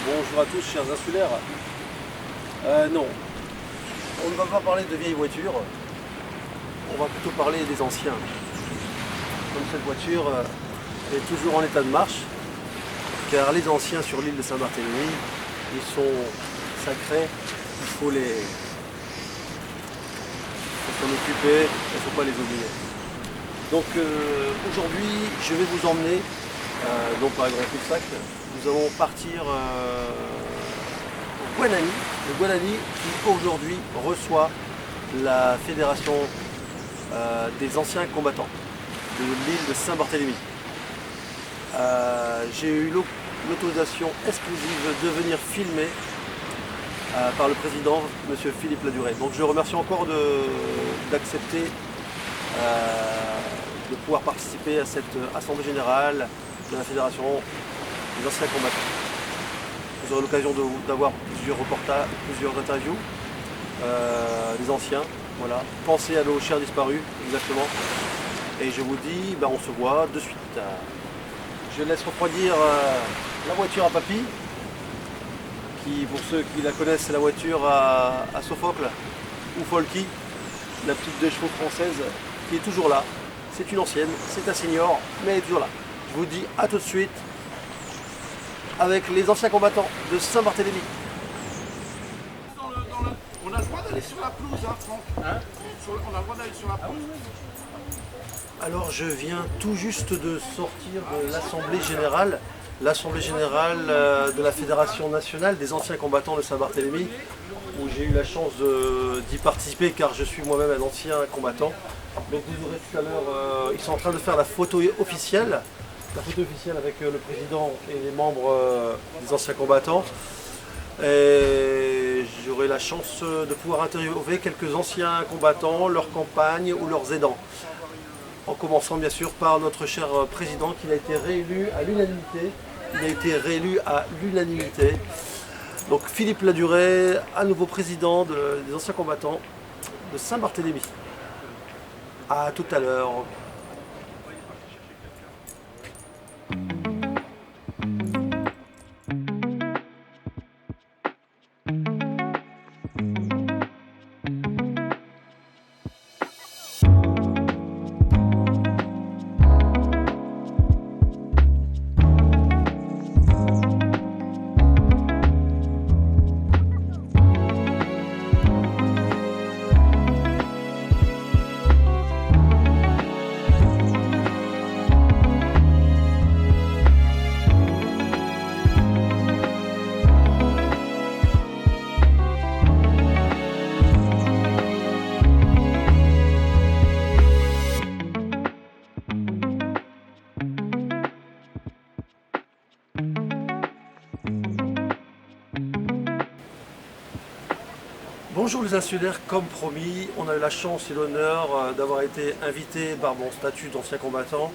Bonjour à tous, chers insulaires. Non, on ne va pas parler de vieilles voitures, on va plutôt parler des anciens. Comme cette voiture est toujours en état de marche, car les anciens sur l'île de Saint-Barthélemy, ils sont sacrés, il faut s'en occuper, il ne faut pas les oublier. Donc aujourd'hui, je vais vous emmener, non pas à Grand Cul-de-Sac, nous allons partir au Guanani, le Guanani qui aujourd'hui reçoit la fédération des anciens combattants de l'île de Saint-Barthélemy. J'ai eu l'autorisation exclusive de venir filmer par le président, M. Philippe Ladurée. Donc je remercie encore d'accepter de pouvoir participer à cette assemblée générale de la fédération des anciens combattants. Vous aurez l'occasion d'avoir plusieurs reportages, plusieurs interviews des anciens. Voilà. Pensez à nos chers disparus, exactement. Et je vous dis, on se voit de suite. Je laisse refroidir la voiture à papy, qui, pour ceux qui la connaissent, c'est la voiture à Sophocle, ou Folky, la petite 2 chevaux française, qui est toujours là. C'est une ancienne, c'est un senior, mais elle est toujours là. Je vous dis à tout de suite avec les anciens combattants de Saint-Barthélemy. On a le droit d'aller sur la pelouse, hein, Franck, hein, on a le droit d'aller sur la pelouse. Alors je viens tout juste de sortir de l'Assemblée générale de la Fédération nationale des anciens combattants de Saint-Barthélemy, où j'ai eu la chance d'y participer car je suis moi-même un ancien combattant. Donc vous aurez tout à l'heure, ils sont en train de faire la photo officielle avec le président et les membres des anciens combattants. Et j'aurai la chance de pouvoir interviewer quelques anciens combattants, leurs compagnes ou leurs aidants. En commençant bien sûr par notre cher président qui a été réélu à l'unanimité. Donc Philippe Ladurée, à nouveau président des anciens combattants de Saint-Barthélemy. À tout à l'heure. Bonjour les insulaires, comme promis, on a eu la chance et l'honneur d'avoir été invité par mon statut d'ancien combattant.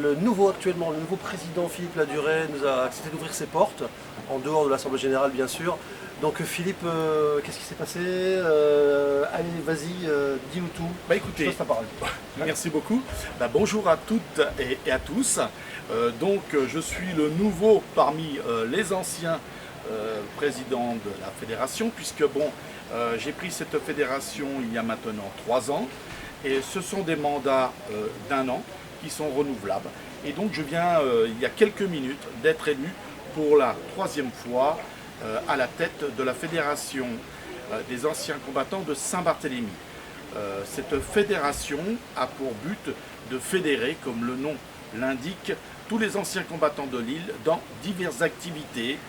Le nouveau président Philippe Ladurée nous a accepté d'ouvrir ses portes, en dehors de l'Assemblée générale bien sûr. Donc Philippe, qu'est-ce qui s'est passé? Allez, vas-y, dis-nous tout. Écoutez, merci beaucoup. Bonjour à toutes et à tous. Je suis le nouveau parmi les anciens présidents de la fédération, puisque j'ai pris cette fédération il y a maintenant 3 ans, et ce sont des mandats d'1 an qui sont renouvelables. Et donc je viens, il y a quelques minutes, d'être élu pour la 3e fois à la tête de la fédération des anciens combattants de Saint-Barthélemy. Cette fédération a pour but de fédérer, comme le nom l'indique, tous les anciens combattants de l'île dans diverses activités.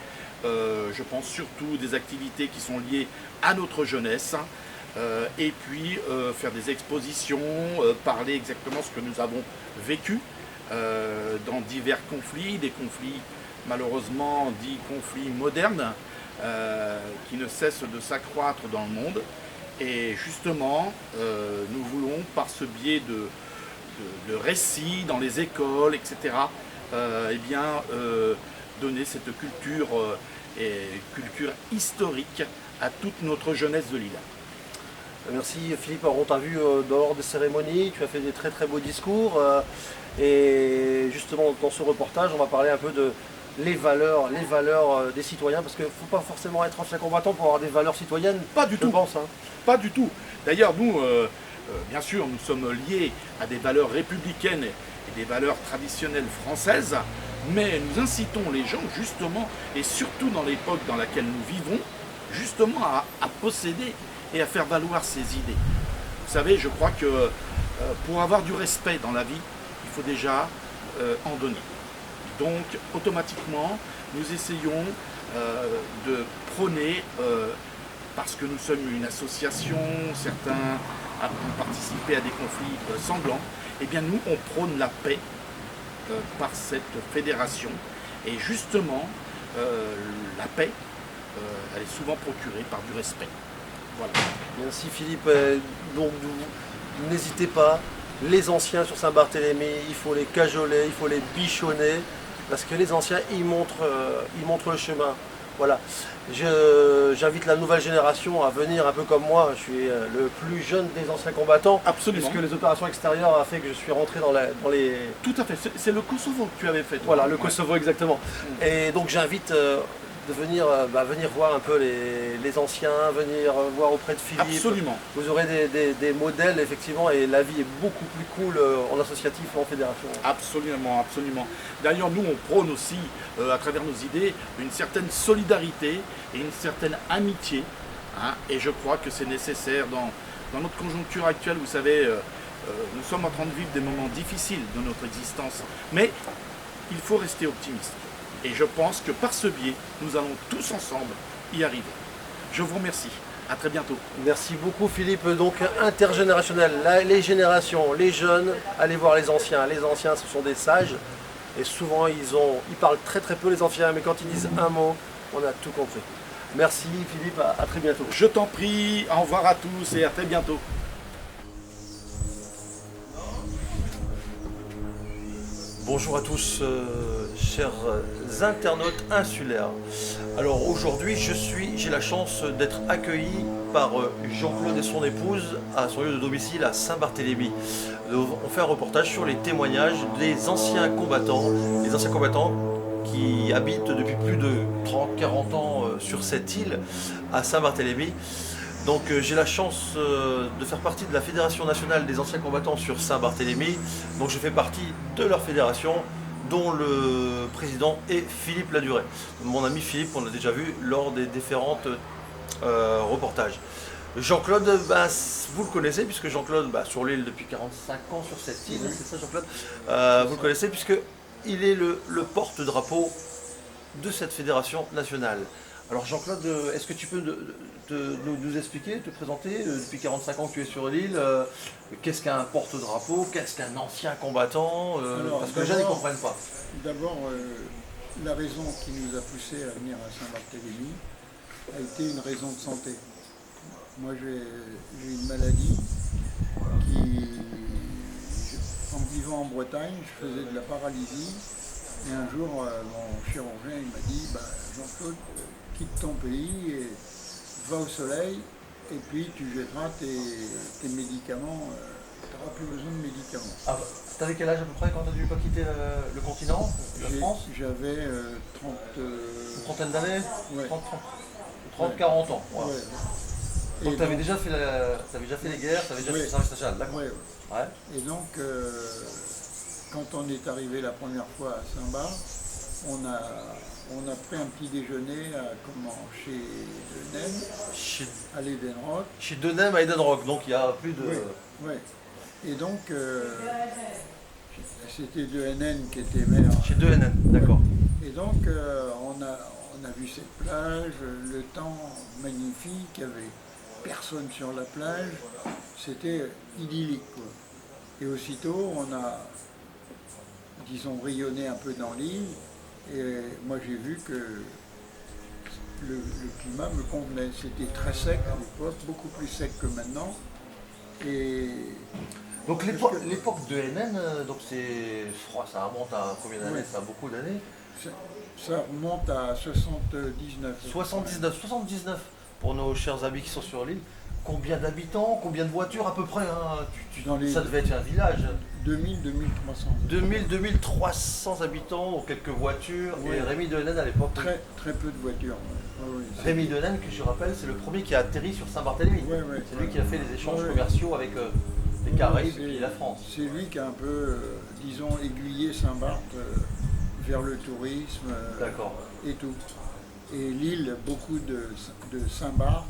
Je pense surtout des activités qui sont liées à notre jeunesse, et puis faire des expositions, parler exactement ce que nous avons vécu dans divers conflits, des conflits malheureusement dits conflits modernes qui ne cessent de s'accroître dans le monde. Et justement, nous voulons par ce biais de récits dans les écoles, etc., donner cette culture historique à toute notre jeunesse de l'île. Merci Philippe, on t'a vu lors des cérémonies, tu as fait des très très beaux discours et justement dans ce reportage on va parler un peu les valeurs des citoyens, parce qu'il ne faut pas forcément être ancien combattant pour avoir des valeurs citoyennes. Pas du je tout. pense, hein. Pas du tout. D'ailleurs, nous, bien sûr, nous sommes liés à des valeurs républicaines et des valeurs traditionnelles françaises, mais nous incitons les gens justement, et surtout dans l'époque dans laquelle nous vivons, justement à posséder et à faire valoir ces idées. Vous savez, je crois que pour avoir du respect dans la vie, il faut déjà en donner. Donc, automatiquement, nous essayons de prôner, parce que nous sommes une association, certains ont participé à des conflits sanglants, eh bien nous, on prône la paix par cette fédération. Et justement, la paix, elle est souvent procurée par du respect. Voilà. Merci Philippe. Donc n'hésitez pas, les anciens sur Saint-Barthélemy, il faut les cajoler, il faut les bichonner, parce que les anciens, ils montrent le chemin. Voilà. J'invite la nouvelle génération à venir un peu comme moi. Je suis le plus jeune des anciens combattants. Absolument. Puisque les opérations extérieures a fait que je suis rentré dans les... Tout à fait. C'est le Kosovo que tu avais fait. Toi. Voilà, le Kosovo exactement. Et donc j'invite de venir voir un peu les anciens, venir voir auprès de Philippe. Absolument. Vous aurez des modèles effectivement, et la vie est beaucoup plus cool en associatif ou en fédération. Absolument, absolument. D'ailleurs, nous, on prône aussi, à travers nos idées, une certaine solidarité et une certaine amitié. Hein, et je crois que c'est nécessaire dans notre conjoncture actuelle. Vous savez, nous sommes en train de vivre des moments difficiles de notre existence. Mais il faut rester optimiste. Et je pense que par ce biais, nous allons tous ensemble y arriver. Je vous remercie. À très bientôt. Merci beaucoup Philippe. Donc intergénérationnel, les générations, les jeunes, allez voir les anciens. Les anciens, ce sont des sages. Et souvent, ils parlent très très peu les anciens, mais quand ils disent un mot, on a tout compris. Merci Philippe, à très bientôt. Je t'en prie, au revoir à tous et à très bientôt. Bonjour à tous, chers internautes insulaires. Alors aujourd'hui, j'ai la chance d'être accueilli par Jean-Claude et son épouse à son lieu de domicile à Saint-Barthélemy. On fait un reportage sur les témoignages des anciens combattants, qui habitent depuis plus de 30-40 ans sur cette île à Saint-Barthélemy. Donc j'ai la chance de faire partie de la Fédération nationale des anciens combattants sur Saint-Barthélemy. Donc je fais partie de leur fédération, dont le président est Philippe Ladurée. Mon ami Philippe, on l'a déjà vu lors des différents reportages. Jean-Claude, vous le connaissez, puisque Jean-Claude, sur l'île depuis 45 ans sur cette île, c'est ça Jean-Claude, vous le connaissez, puisqu'il est le porte-drapeau de cette fédération nationale. Alors Jean-Claude, est-ce que tu peux nous expliquer, te présenter, depuis 45 ans que tu es sur l'île, qu'est-ce qu'un porte-drapeau, qu'est-ce qu'un ancien combattant, parce que les gens ne comprennent pas. D'abord, la raison qui nous a poussé à venir à Saint-Barthélemy a été une raison de santé. Moi j'ai une maladie en vivant en Bretagne, je faisais de la paralysie, et un jour mon chirurgien il m'a dit Jean-Claude, quitte ton pays et va au soleil et puis tu jetteras tes médicaments, tu n'auras plus besoin de médicaments. Ah, t'avais quel âge à peu près quand tu as dû pas quitter le continent, la France? J'avais une trentaine d'années, ouais. 30-40 ans. Voilà. Ouais. Donc tu avais déjà fait les guerres, tu avais déjà fait le service national, d'accord. Ouais. Ouais. Et donc, quand on est arrivé la première fois à Saint-Bar, on a pris un petit déjeuner chez Denem, à l'Edenrock. Chez Denem à Edenrock, donc il y a plus de... Oui. Et donc, c'était Denem qui était maire. Chez Denem, d'accord. Et donc, on a vu cette plage, le temps magnifique, il n'y avait personne sur la plage, c'était idyllique, quoi. Et aussitôt, on a, disons, rayonné un peu dans l'île, et moi j'ai vu que le climat me convenait. C'était très sec à l'époque, beaucoup plus sec que maintenant. Et donc l'époque de NN, donc ça remonte à combien d'années? Ça a beaucoup d'années. Ça remonte à 79. 79 pour nos chers amis qui sont sur l'île. combien d'habitants, combien de voitures à peu près hein Dans les- Ça devait être un village. 2000-2300. 2300 habitants, donc quelques voitures. Ouais. Et Rémi Dehaene à l'époque. Très, très peu de voitures. Ouais, ouais, c'est- Rémi Dehaene, que je rappelle, c'est le premier qui a atterri sur Saint-Barthélemy. Ouais, ouais, C'est lui ouais. qui a fait les échanges Ouais. commerciaux avec les Caraïbes c'est- et la France. C'est lui qui a un peu, disons, aiguillé Saint-Barth vers le tourisme D'accord. et tout. Et l'île, beaucoup de Saint-Barth,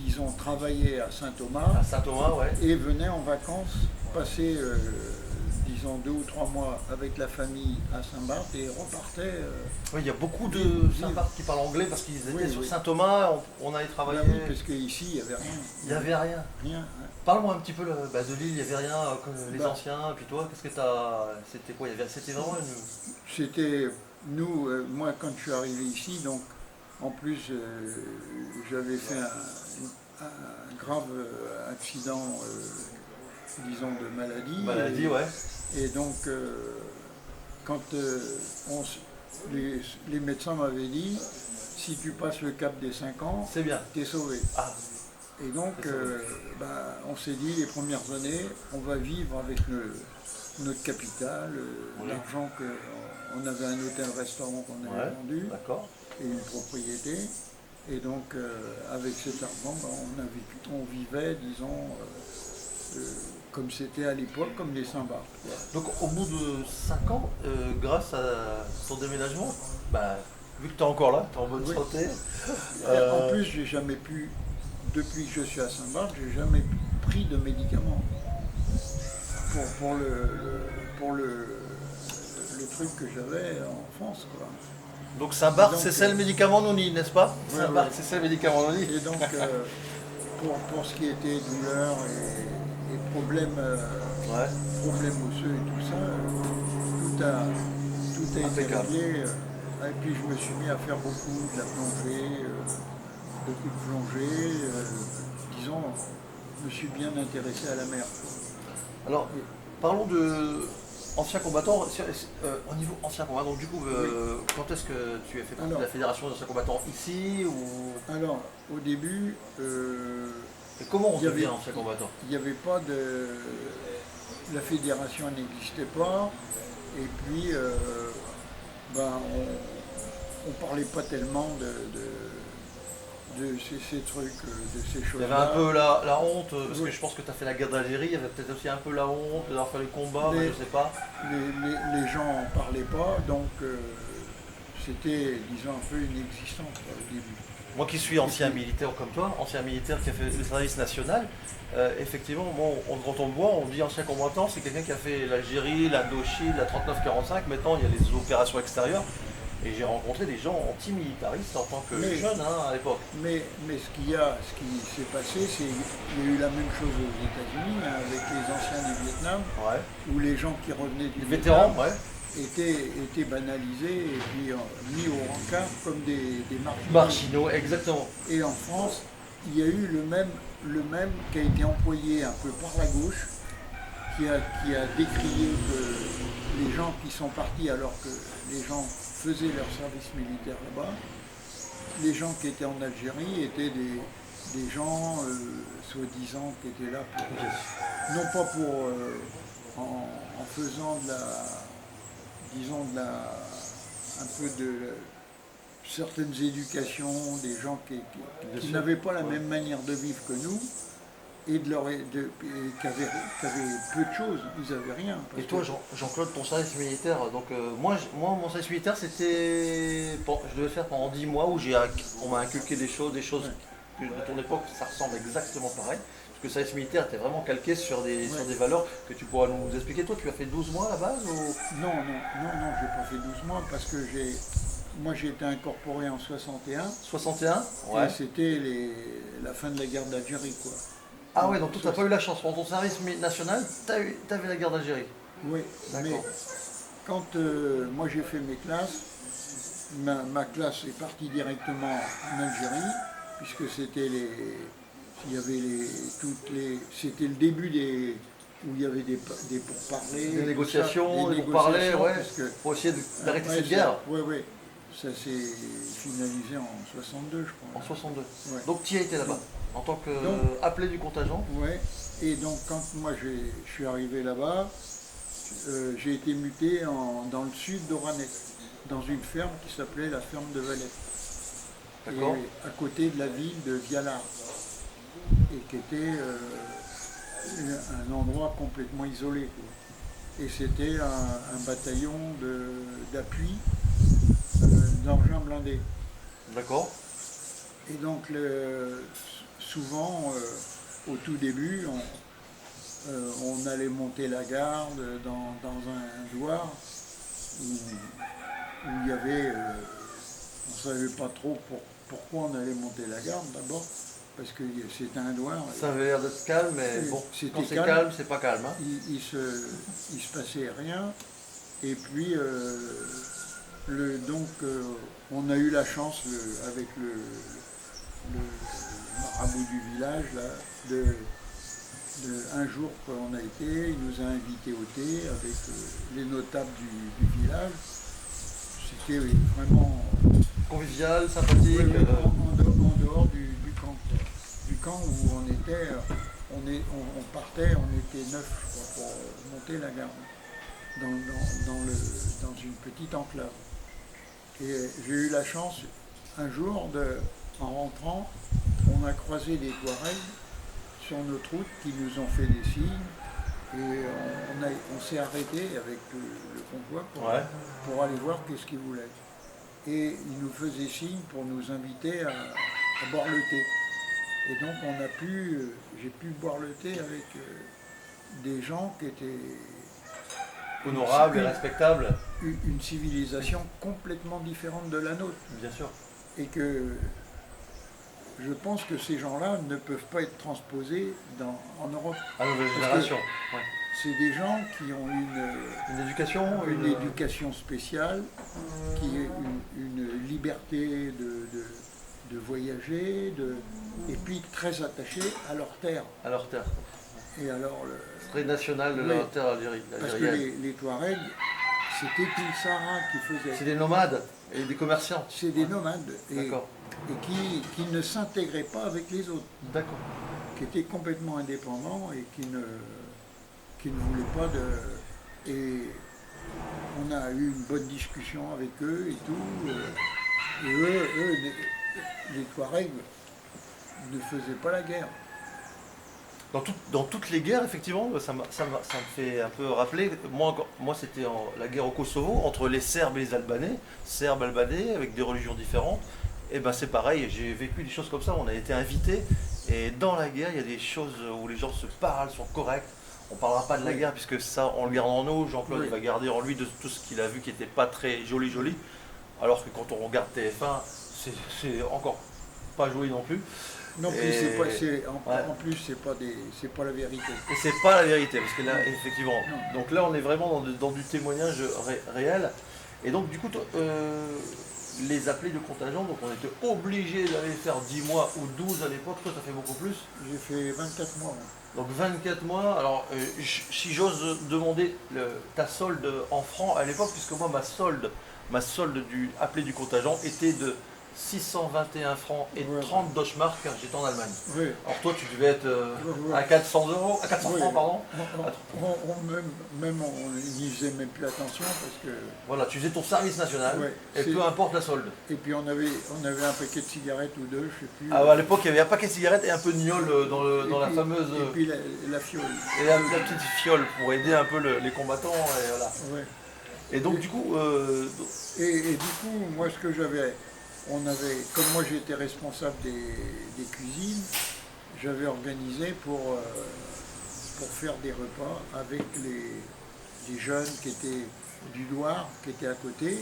disons, travaillaient à Saint-Thomas À Saint-Thomas, ouais. et venaient en vacances passer, disons, 2 ou 3 mois avec la famille à Saint-Barth et repartaient. Oui, il y a beaucoup de Vive. Saint-Barth qui parlent anglais parce qu'ils étaient Oui, sur oui. Saint-Thomas, on allait Bah travailler. oui, parce qu'ici, il n'y avait rien. Il n'y avait rien. Rien. Parle-moi un petit peu de l'île, il n'y avait rien, comme les Bah. anciens, puis toi, qu'est-ce que t'as. C'était quoi c'était vraiment une. C'était, nous, moi quand je suis arrivé ici, donc en plus j'avais fait un grave accident, disons, de maladie. Maladie, et, ouais. et donc quand les médecins m'avaient dit, si tu passes le cap des 5 ans, C'est bien. t'es sauvé. Ah, Et donc, C'est sauvé. on s'est dit, les premières années, on va vivre avec notre capital, Oui. l'argent qu'on avait un hôtel-restaurant qu'on avait ouais. vendu D'accord. et une propriété. Et donc, avec cet argent, on vivait, disons, comme c'était à l'époque, comme les Saint-Barth. Donc au bout de 5 ans, grâce à ton déménagement, bah, vu que tu es encore là, tu es en bonne Oui. santé. En plus, j'ai jamais pu, depuis que je suis à Saint-Barth, j'ai jamais pris de médicaments pour le truc que j'avais en France, quoi. Donc Saint-Barth, Donc, c'est le médicament noni, n'est-ce pas? Ouais, Saint-Barth, ouais. c'est le médicament noni. Et donc, pour ce qui était douleur et problèmes, Ouais. problèmes osseux et tout ça, tout a été Impeccable. réglé. Et puis je me suis mis à faire beaucoup de la plongée, beaucoup de plongée. Disons, je me suis bien intéressé à la mer. Alors, parlons de anciens combattants. Au niveau anciens combattants, donc du coup, quand est-ce que tu as fait partie de la fédération des anciens combattants ici ou... Alors, au début, Et comment on il y avait- devient ancien combattant? il n'y avait pas de... La fédération n'existait pas. Et puis, on ne parlait pas tellement de ces trucs, de ces Il y choses-là. avait un peu la honte, parce que Oui. je pense que tu as fait la guerre d'Algérie, il y avait peut-être aussi un peu la honte d'avoir fait le combat, Mais- je sais pas. Les gens n'en parlaient pas, donc c'était, disons, un peu inexistant quoi, au début. Moi qui suis ancien militaire comme toi, ancien militaire qui a fait le service national, effectivement, moi, quand on me voit, on dit ancien combattant, c'est quelqu'un qui a fait l'Algérie, l'Indochine, la 39-45, maintenant il y a les opérations extérieures. Et j'ai rencontré des gens antimilitaristes en tant que Mais- jeune à l'époque. Mais ce qui s'est passé, c'est qu'il y a eu la même chose aux États-Unis avec les anciens du Vietnam, Ouais. où les gens qui revenaient du Les vétérans, Vietnam ouais. étaient banalisés et puis mis au rencard comme des marginaux. Marginaux, exactement. Et en France, il y a eu le même qui a été employé un peu par la gauche, qui a décrié que les gens qui sont partis alors que les gens faisaient leur service militaire là-bas, les gens qui étaient en Algérie étaient des gens soi-disant qui étaient là pour, non pas pour en faisant de la, disons de la, un peu de certaines éducations, des gens qui Bien sûr. n'avaient pas la Ouais. même manière de vivre que nous et qui avaient peu de choses, ils n'avaient rien. Et parce toi, que- Jean-Claude, ton service militaire, donc moi, mon service militaire, c'était. Je devais faire pendant 10 mois où on m'a inculqué des choses que de ton époque, ça ressemble exactement pareil. Parce que le service militaire était vraiment calqué sur des valeurs que tu pourras nous expliquer. Toi, tu as fait 12 mois à la base ou... Non, j'ai pas fait 12 mois parce que moi j'ai été incorporé en 61 61? et c'était la fin de la guerre d'Algérie, quoi. Ah ouais, donc toi, tu n'as pas eu la chance. Pour ton service national, tu avais la guerre d'Algérie. Oui, mais D'accord. quand moi j'ai fait mes classes, ma classe est partie directement en Algérie, puisque c'était c'était le début où il y avait des pourparlers, Des négociations, tout ça, des pourparlers, ouais, parce que pour essayer d'arrêter ouais, cette guerre. Oui, oui. Ça s'est finalisé en 62, je crois. En 62. Ouais. Donc tu y as été là-bas, en tant Donc- qu'appelé du contingent. Ouais. Et donc quand moi je suis arrivé là-bas, j'ai été muté dans le sud d'Oranais, dans une ferme qui s'appelait la ferme de Valette. D'accord. Et à côté de la ville de Vialard. Et qui était un endroit complètement isolé, quoi. Et c'était un bataillon d'appui d'engins blindés. D'accord. Et donc souvent, au tout début, on allait monter la garde dans un douar où il y avait, on ne savait pas trop pourquoi on allait monter la garde d'abord, parce que c'était un douar. Ça avait l'air d'être calme, mais bon, C'était quand c'est calme. calme, c'est pas calme. Hein. Il se passait rien. Et puis, on a eu la chance avec le marabout du village, là, un jour qu'on a été, il nous a invités au thé avec les notables du village. C'était vraiment Convivial, sympathique. en dehors du camp. Du camp où on était, on partait, on était 9, je crois, pour monter la garde dans une petite enclave. Et j'ai eu la chance, un jour, en rentrant, on a croisé des Touaregs sur notre route qui nous ont fait des signes. Et on s'est arrêté avec le convoi pour aller voir qu'est-ce qu'ils voulaient. Et ils nous faisaient signe pour nous inviter à boire le thé. Et donc j'ai pu boire le thé avec des gens qui étaient Honorable et respectable. une civilisation complètement différente de la nôtre. Bien sûr. Et que je pense que ces gens-là ne peuvent pas être transposés en Europe. À nouvelle Parce génération. Ouais. C'est des gens qui ont Une éducation, une éducation spéciale, qui est une liberté de voyager, et puis très attachés à leur terre. à leur terre. Et alors, Très national de Oui. leur terre parce que algérienne. les Touaregs, c'était tout le Sahara qui C'est faisait. des nomades et des commerçants. C'est des nomades et D'accord. qui ne s'intégraient pas avec les autres, D'accord. qui étaient complètement indépendants et qui ne voulaient pas de... Et on a eu une bonne discussion avec eux et tout. Et eux, les Touaregs ne faisaient pas la guerre. Dans toutes les guerres, effectivement, ça me fait un peu rappeler. Moi c'était la guerre au Kosovo entre les Serbes et les Albanais. Serbes, Albanais, avec des religions différentes. Et ben c'est pareil, j'ai vécu des choses comme ça. On a été invités. Et dans la guerre, il y a des choses où les gens se parlent, sont corrects. On ne parlera pas de la guerre, puisque ça, on le garde en nous. Jean-Claude, il va garder en lui de tout ce qu'il a vu qui n'était pas très joli. Alors que quand on regarde TF1, c'est encore pas joli non plus. Non plus, en plus, c'est pas la vérité. Et c'est pas la vérité, parce que là, effectivement, Non. donc là on est vraiment dans du témoignage réel. Et donc du coup, les appelés de contingent, donc on était obligé d'aller faire 10 mois ou 12 à l'époque, toi ça fait beaucoup plus. J'ai fait 24 mois. Donc 24 mois, alors si j'ose demander ta solde en francs à l'époque, puisque moi ma solde du appelé du contingent était de 621 francs et 30 Deutschmark car j'étais en Allemagne. Oui. Alors toi tu devais être à 400 euros, à 400 Oui. francs pardon. On n'y faisait même plus attention parce que. Voilà, tu faisais ton service national Ouais, et peu importe la solde. Et puis on avait un paquet de cigarettes ou deux, je sais plus. Ah ouais, à l'époque il y avait un paquet de cigarettes et un peu de gnôle dans la fameuse. Et puis la fiole. Et la petite fiole pour aider un peu les combattants et voilà. Ouais. Et donc du coup. Et du coup, moi ce que j'avais. Comme moi j'étais responsable des cuisines, j'avais organisé pour faire des repas avec les jeunes qui étaient du Loir, qui étaient à côté,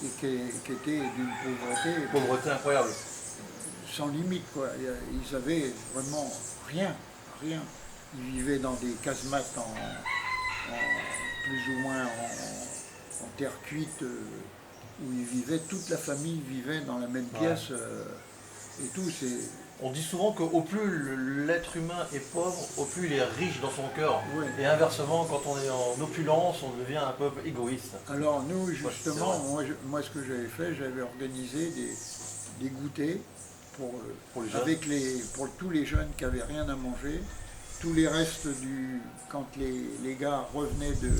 et qui étaient d'une Pauvreté incroyable. sans limite, quoi. Ils avaient vraiment rien. Ils vivaient dans des casemates plus ou moins en terre cuite, où ils vivaient, toute la famille vivait dans la même pièce et tout. On dit souvent qu'au plus l'être humain est pauvre, au plus il est riche dans son cœur. Oui. Et inversement, quand on est en opulence, on devient un peu égoïste. Alors nous, justement, c'est vrai. moi ce que j'avais fait, j'avais organisé des goûters pour les jeunes. pour tous les jeunes qui n'avaient rien à manger. Tous les restes quand les gars revenaient de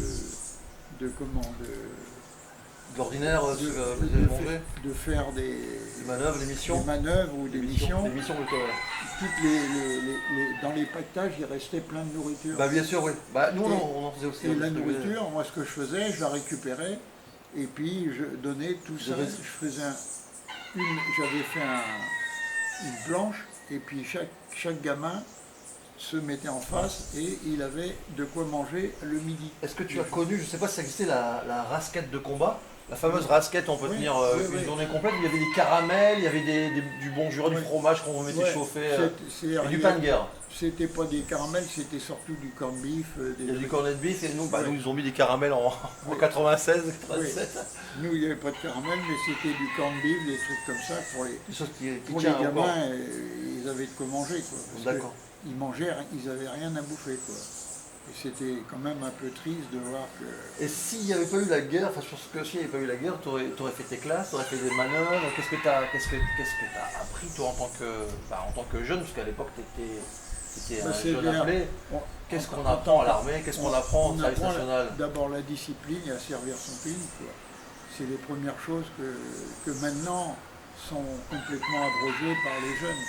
D'ordinaire, ce que vous avez mangé, de faire des manœuvres, des missions. ou des missions, Des missions plutôt, ouais. dans les pactages, il restait plein de nourriture. Bah bien sûr, oui. Bah, nous, Et- on en faisait aussi. Et hein, la parce que- nourriture, moi ce que je faisais, je la récupérais et puis je donnais tout ça. J'avais- Je faisais j'avais fait une planche et puis chaque gamin se mettait en face et il avait de quoi manger le midi. Est-ce que tu as connu, je ne sais pas si ça existait, la rasquette de combat? La fameuse rasquette, on peut Oui, tenir oui, une oui. journée complète, où il y avait des caramels, il y avait du bon jura, du Oui. fromage qu'on mettait Ouais, chauffer, c'est- et du pain de guerre. C'était pas des caramels, c'était surtout du corned beef. Il y a du trucs. cornet de beef, et nous, Ouais. nous, ils ont mis des caramels en 96, 97. Nous, il n'y avait pas de caramel, mais c'était du corned beef, des trucs comme ça pour les, Des choses qui pour les tiennent encore. gamins. Ils avaient de quoi manger, quoi. Parce que D'accord. ils mangeaient, ils avaient rien à bouffer, quoi. Et c'était quand même un peu triste de voir que. Et s'il n'y avait pas eu la guerre, enfin je pense que s'il n'y avait pas eu la guerre, tu aurais fait tes classes, tu aurais fait des manœuvres, qu'est-ce que tu as appris toi en tant que jeune, parce qu'à l'époque tu étais Bah, un c'est jeune bien. appelé. On- Qu'est-ce qu'on en apprend tant à que- l'armée, qu'est-ce qu'on apprend au service apprend national? D'abord la discipline et à servir son pays, quoi. C'est les premières choses que maintenant sont complètement abrogées par les jeunes.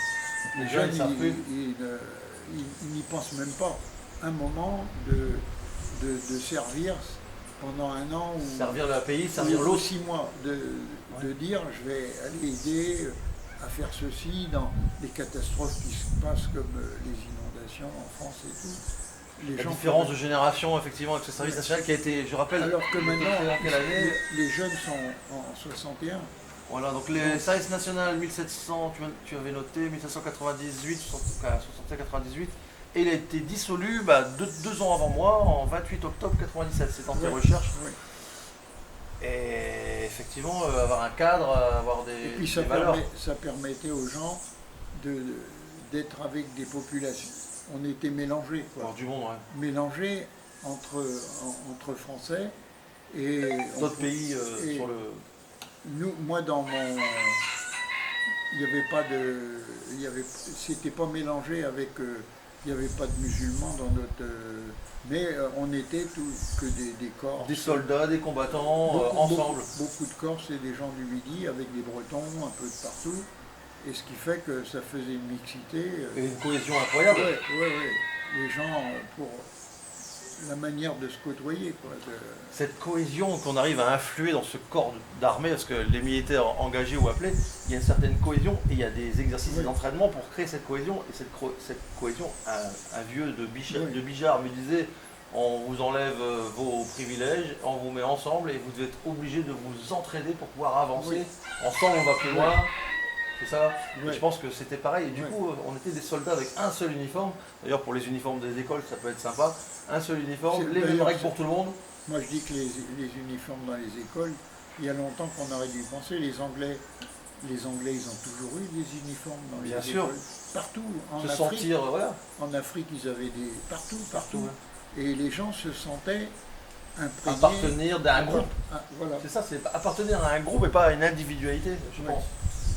Les jeunes, ils savent plus. ils n'y pensent même pas. Un moment de servir pendant un an ou Servir le pays, servir ou l'autre. 6 mois, de dire je vais aller aider à faire ceci dans des catastrophes qui se passent comme les inondations en France et tout. Les La gens différence de génération, effectivement, avec ce service national qui a été, je rappelle, alors que il a été maintenant, créé en quelle année? les jeunes sont en 61. Voilà, donc les services national 1700, tu avais noté 1798, 97-98, et il a été dissolu deux ans avant moi, en 28 octobre 97, c'est dans tes Ouais, recherches. ouais. Et effectivement, avoir un cadre, avoir Et des, puis des valeurs. ça permettait aux gens d'être avec des populations. On était mélangés, quoi. Avoir du monde, ouais. Mélangés entre Français et D'autres pays et- sur le... moi dans mon, il n'y avait pas c'était pas mélangé avec, il n'y avait pas de musulmans dans notre, mais on était tous que des Corses. Des soldats, des combattants, ensemble. Beaucoup de Corses et des gens du Midi avec des Bretons un peu de partout. Et ce qui fait que ça faisait une mixité. Et une cohésion incroyable. Ouais. Les gens, pour la manière de se côtoyer, quoi. Cette cohésion qu'on arrive à influer dans ce corps d'armée, parce que les militaires engagés ou appelés, il y a une certaine cohésion et il y a des exercices, Oui. des entraînements pour créer cette cohésion. Et cette cohésion, un vieux de Oui. Bijard me disait, on vous enlève vos privilèges, on vous met ensemble et vous devez être obligés de vous entraider pour pouvoir avancer. Oui. Ensemble, on va plus loin. C'est ça. Ouais. Et je pense que c'était pareil. Et du Ouais. coup, on était des soldats avec un seul uniforme. D'ailleurs, pour les uniformes des écoles, ça peut être sympa. Un seul uniforme, C'est- les mêmes d'ailleurs, règles pour tout le monde. Moi, je dis que les uniformes dans les écoles, il y a longtemps qu'on aurait dû y penser. Les Anglais, ils ont toujours eu des uniformes dans les Bien écoles. sûr. Partout, en Se Afrique. sentir, voilà. En Afrique, ils avaient des. Partout. Ouais. Et les gens se sentaient imprégnés. Appartenir d'un groupe. Ah, voilà. C'est ça, c'est appartenir à un groupe et pas à une individualité, je Ouais. pense.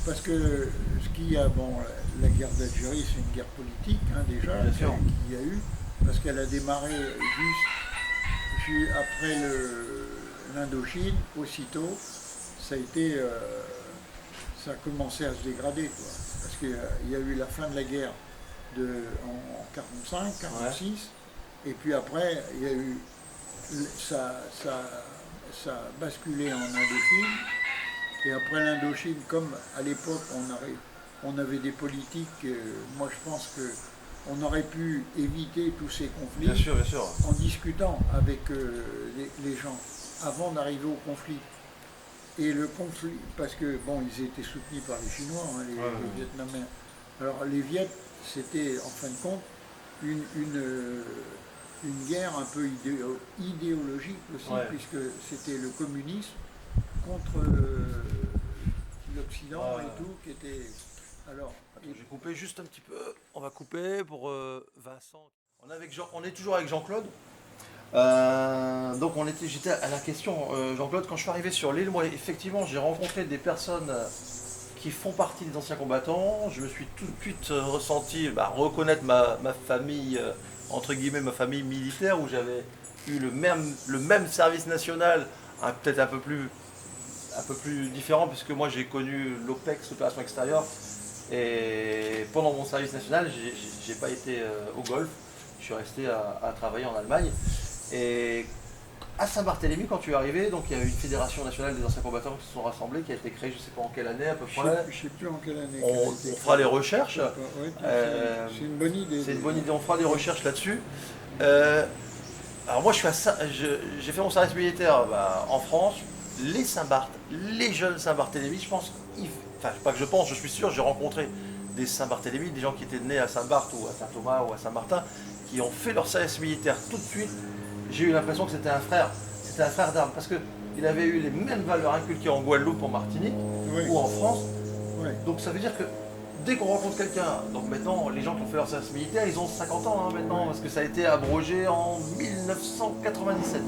Parce que ce qu'il y a, bon, la guerre d'Algérie, c'est une guerre politique, hein, déjà, Bien sûr. qu'il y a eu, parce qu'elle a démarré juste après l'Indochine, aussitôt, ça a été, ça a commencé à se dégrader, quoi. Parce qu'il y a eu la fin de la guerre en 45, 46, et puis après, il y a eu, ça a basculé en Indochine. Et après l'Indochine, comme à l'époque on avait des politiques, moi je pense qu'on aurait pu éviter tous ces conflits Bien sûr, bien sûr. en discutant avec les gens avant d'arriver au conflit. Et le conflit, parce que bon, ils étaient soutenus par les Chinois, hein, les Vietnamiens. Alors les Viet, c'était en fin de compte une guerre un peu idéologique aussi, Ouais. puisque c'était le communisme contre l'Occident Ouais. et tout, qui était... Alors, Je vais couper juste un petit peu. On va couper pour Vincent. On est toujours avec Jean-Claude. Donc j'étais à la question, Jean-Claude, quand je suis arrivé sur l'île, moi effectivement j'ai rencontré des personnes qui font partie des anciens combattants. Je me suis tout de suite ressenti reconnaître ma famille, entre guillemets ma famille militaire, où j'avais eu le même service national, peut-être un peu plus différent, puisque moi j'ai connu l'OPEX, l'opération extérieure, et pendant mon service national, j'ai pas été au Golfe, je suis resté à travailler en Allemagne. Et à Saint-Barthélemy, quand tu es arrivé, donc il y a eu une fédération nationale des anciens combattants qui se sont rassemblés, qui a été créée, je ne sais pas en quelle année à peu près. Je ne sais plus en quelle année. On fera les recherches. Ouais, c'est une bonne idée. C'est une bonne idée, on fera des recherches là-dessus. Alors moi, j'ai fait mon service militaire en France. Les Saint-Barth, les jeunes Saint-Barthélemy, je pense, pas que je pense, je suis sûr, j'ai rencontré des Saint-Barthélemy, des gens qui étaient nés à Saint-Barth ou à Saint-Thomas ou à Saint-Martin, qui ont fait leur service militaire tout de suite. J'ai eu l'impression que c'était un frère d'armes, parce qu'il avait eu les mêmes valeurs inculquées en Guadeloupe, en Martinique ou en France. Oui. Donc ça veut dire que dès qu'on rencontre quelqu'un, donc maintenant les gens qui ont fait leur service militaire, ils ont 50 ans maintenant, parce que ça a été abrogé en 1997.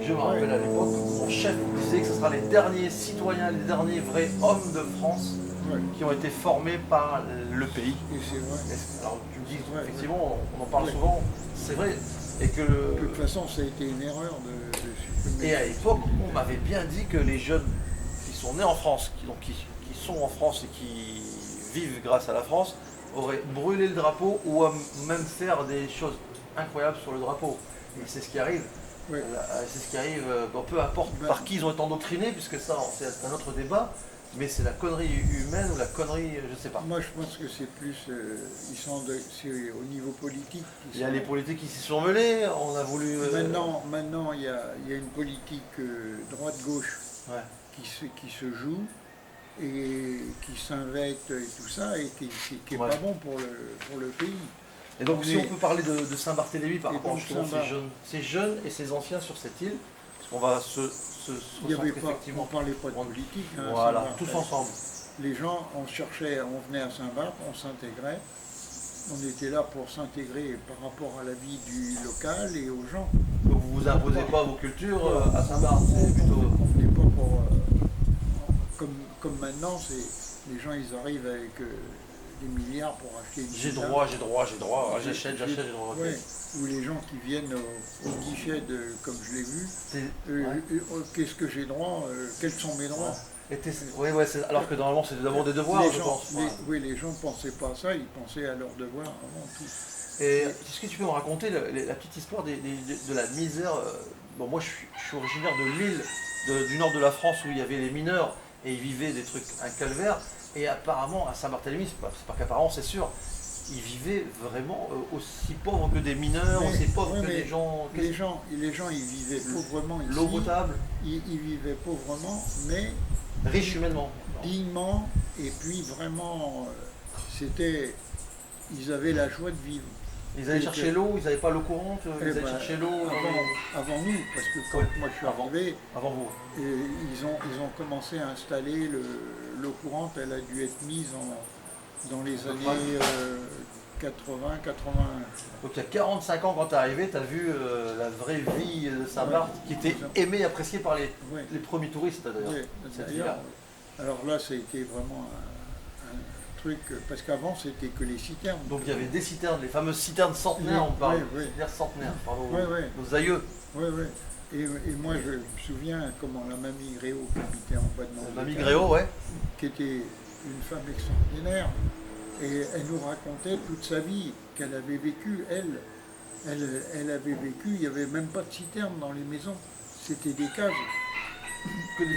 Je me rappelle à l'époque, mon chef disait que ce sera les derniers citoyens, les derniers vrais hommes de France qui ont été formés par le pays. Et c'est vrai. Alors tu me dis, effectivement, on en parle souvent, c'est vrai. Et que de toute façon, ça a été une erreur de supprimer. Et à l'époque, on m'avait bien dit que les jeunes qui sont nés en France, qui sont en France et qui vivent grâce à la France, auraient brûlé le drapeau ou même faire des choses incroyables sur le drapeau. Et c'est ce qui arrive. Oui. C'est ce qui arrive, peu importe par qui ils ont été endoctrinés, puisque ça, c'est un autre débat. Mais c'est la connerie humaine ou la connerie, je sais pas. Moi, je pense que c'est plus, c'est au niveau politique. Il y a les politiques qui s'y sont mêlés. On a voulu. Maintenant, il y a une politique droite-gauche qui se joue et qui s'invecte et tout ça, et qui est pas bon pour le pays. Et donc, si on peut parler de Saint-Barthélemy par rapport justement ces jeunes et ces anciens sur cette île, parce qu'on va on parlait pas de politique. Hein, voilà, tous ensemble. Les gens, on venait à Saint-Barth, on s'intégrait. On était là pour s'intégrer par rapport à la vie du local et aux gens. Donc vous vous imposez pas vos cultures à Saint-Barth, c'est plutôt... On venait pas pour... comme maintenant, les gens ils arrivent avec des milliards pour acheter une j'ai droit, j'achète, j'ai droit. Ouais. Ou les gens qui viennent au guichet, comme je l'ai vu, qu'est-ce que j'ai droit, quels sont mes droits. Alors que normalement c'est d'avoir des devoirs, je pense. Les gens ne pensaient pas à ça, ils pensaient à leurs devoirs avant tout. Et est-ce que tu peux me raconter la petite histoire de la misère Bon, moi je suis originaire de l'île du nord de la France où il y avait les mineurs et ils vivaient des trucs, un calvaire. Et apparemment à Saint-Barthélemy, c'est pas qu'apparemment, c'est sûr, ils vivaient vraiment aussi pauvres que des mineurs, aussi pauvres que des gens... Les gens, ils vivaient pauvrement ici. L'eau potable. Ils vivaient pauvrement, mais... riches humainement. Dignement, et puis vraiment, ils avaient la joie de vivre. Ils allaient chercher l'eau, ils n'avaient pas l'eau courante, ils allaient chercher l'eau avant nous, parce que quand moi je suis arrivé, avant vous. Ils ont commencé à installer l'eau courante, elle a dû être mise dans les années 80, 81. Donc il y a 45 ans quand tu es arrivé, tu as vu la vraie vie de Saint-Barth qui était aimée et appréciée par les premiers touristes d'ailleurs. Alors là, ça a été vraiment un truc, parce qu'avant c'était que les citernes. Donc il y avait des citernes, les fameuses citernes centenaires, on parle de citernes centenaires, nos aïeux. Oui. Et moi je me souviens comment la mamie Gréau qui habitait en bas de Nantes. Mamie Gréau, qui était une femme extraordinaire. Et elle nous racontait toute sa vie qu'elle avait vécue, elle avait vécu, il n'y avait même pas de citerne dans les maisons, c'était des cages.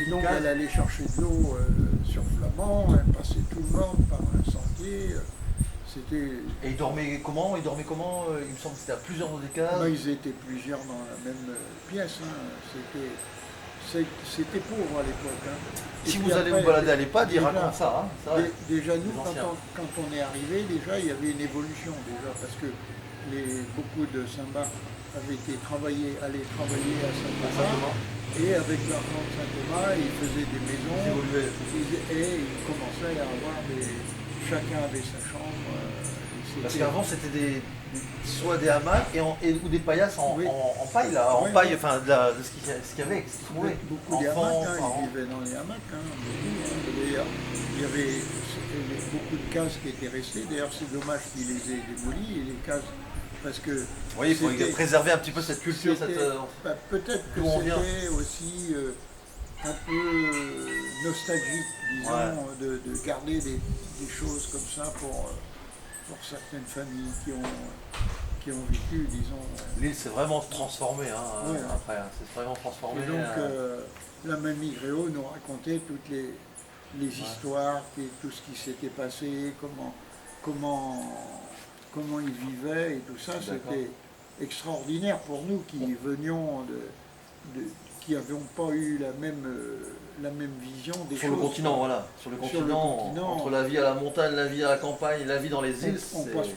Donc elle allait chercher de l'eau sur Flamand, elle passait tout le monde par un sentier. Et ils dormaient comment Il me semble que c'était à plusieurs dans des cases. Ils étaient plusieurs dans la même pièce. C'était pauvre à l'époque. Si vous allez vous balader à l'EHPAD, ils racontent ça. Déjà nous, quand on est arrivé, déjà il y avait une évolution parce que beaucoup de Saint-Barth allaient travailler à Saint-Thomas. Et avec l'argent de Saint-Thomas, ils faisaient des maisons et ils commençaient à avoir chacun avait sa chambre. Et Parce c'était- qu'avant c'était soit des hamacs ou des paillasses en, Oui. en paille, là, en Oui, paille, oui. enfin de ce qu'il y avait, ce qu'ils trouvaient. Beaucoup des Enfants, hamacs, hein, parents. ils vivaient dans les hamacs. Hein, beaucoup, hein. D'ailleurs, il y avait beaucoup de cases qui étaient restées. D'ailleurs, c'est dommage qu'ils les aient démolies, et les cases, parce que Oui, il faut c'était- préserver un petit peu cette culture, c'était- cette, bah, peut-être que d'où on vient. c'était aussi un peu nostalgique, disons, Ouais. de garder des choses comme ça pour certaines familles qui ont vécu, disons. L'île s'est vraiment transformée hein, Ouais. après, hein, c'est vraiment transformé. Et donc, la mamie Gréau nous racontait toutes les histoires, tout ce qui s'était passé, comment ils vivaient et tout ça. D'accord. C'était extraordinaire pour nous qui venions qui n'avions pas eu la même vision des Sur choses. le continent, voilà. Sur le Sur le continent, continent. entre la vie à la montagne, la vie à la campagne, la vie dans les îles, On c'est- passe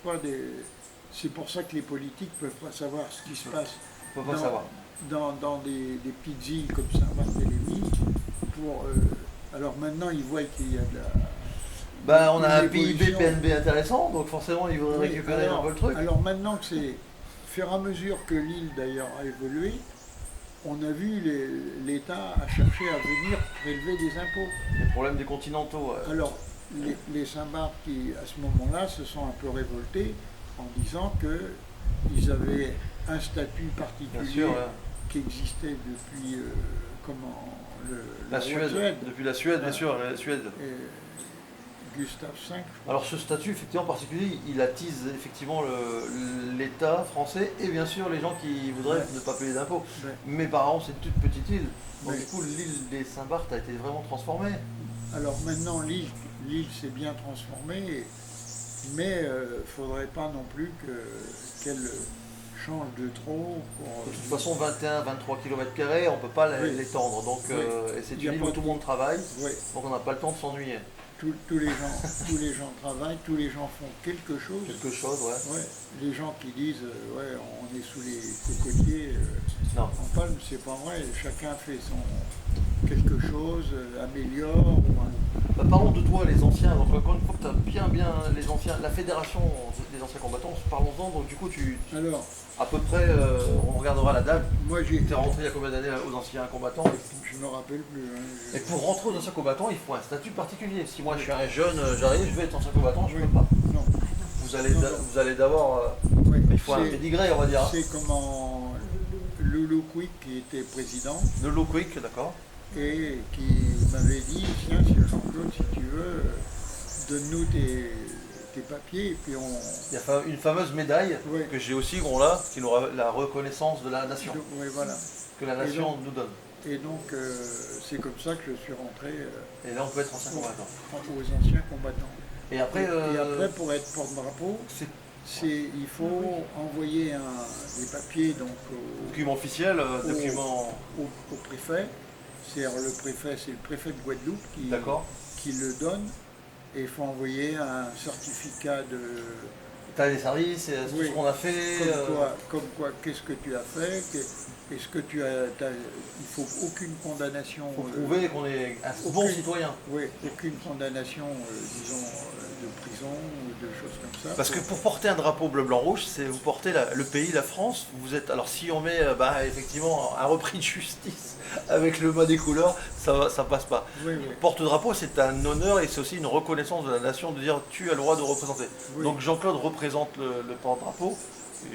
pas des. C'est pour ça que les politiques peuvent pas savoir ce qui se passe on peut pas savoir. dans des petites îles comme Saint-Barthélemy. Alors maintenant, ils voient qu'il y a de la. Bah, on a un une PIB, évolution. PNB intéressant, donc forcément ils voudraient Oui, récupérer un peu le truc. alors maintenant que c'est. Au fur et à mesure que l'île d'ailleurs a évolué, on a vu l'État a cherché à venir prélever des impôts. Les problèmes des continentaux. Alors, les Saint-Barth qui, à ce moment-là, se sont un peu révoltés en disant qu'ils avaient un statut Bien particulier sûr, ouais. qui existait depuis La roi de Suède. Depuis la Suède, bien Ouais. sûr, la Suède. Et Gustave V, je crois. Alors ce statut effectivement particulier, il attise effectivement l'État français et bien sûr les gens qui voudraient Ouais. ne pas payer d'impôts. Ouais. Mais par contre c'est une toute petite île. Donc Ouais. du coup l'île des Saint-Barth a été vraiment transformée. Alors maintenant, l'île s'est bien transformée, mais il ne faudrait pas non plus qu'elle change de trop. De toute façon 21-23 km², on ne peut pas Oui. l'étendre. Donc Oui. et c'est Il y a une île pas où tout le monde travaille, Ouais, donc on n'a pas le temps de s'ennuyer. tous les gens travaillent, tous les gens font quelque chose. Quelque chose, ouais. Ouais, les gens qui disent ouais, on est sous les cocotiers Non. en palme, c'est pas vrai. Chacun fait quelque chose, améliore. Bah, parlons de toi, les anciens. Donc, encore une fois, tu as bien les anciens, la fédération des anciens combattants, parlons-en. Donc, du coup, Alors, à peu près, on regardera la date. moi Tu es rentré il y a combien d'années aux anciens combattants? je me rappelle plus. Hein, Et pour rentrer aux anciens combattants, il faut un statut particulier. Si moi je suis un jeune, j'arrive, je vais être ancien combattant, je ne Oui. peux pas. Non, Vous allez d'abord. oui, Il faut un pédigré, on va dire. c'est comment Loulou Quick qui était président Le low quick, d'accord. et qui m'avait dit tiens, si Jean-Claude, si tu veux, donne-nous tes papiers et puis on. Il y a une fameuse médaille Oui. que j'ai aussi, qu'on l'a, qui nous la reconnaissance de la nation, Oui, voilà. que la nation nous donne. Et donc, c'est comme ça que je suis rentré Et là, on peut être ancien combattant. aux anciens combattants. Et après, Et après, pour être porte-drapeau, c'est il faut envoyer des papiers donc, document officiel, document. au préfet. C'est-à-dire le préfet, c'est le préfet de Guadeloupe D'accord. qui le donne. Et il faut envoyer un certificat de. T'as des services, tout Oui. ce qu'on a fait. Comme quoi, qu'est-ce que tu as fait, est-ce que tu as. Il faut aucune condamnation. Il faut prouver qu'on est un bon aucune- citoyen. Oui, aucune condamnation, disons, de prison ou de choses comme ça. Parce que pour porter un drapeau bleu, blanc, rouge, c'est vous portez le pays, la France. Vous êtes. Alors si on met effectivement un repris de justice avec le bas des couleurs, ça passe pas. Oui, oui. Porte-drapeau, c'est un honneur et c'est aussi une reconnaissance de la nation de dire tu as le droit de représenter. Oui. Donc Jean-Claude représente le porte-drapeau.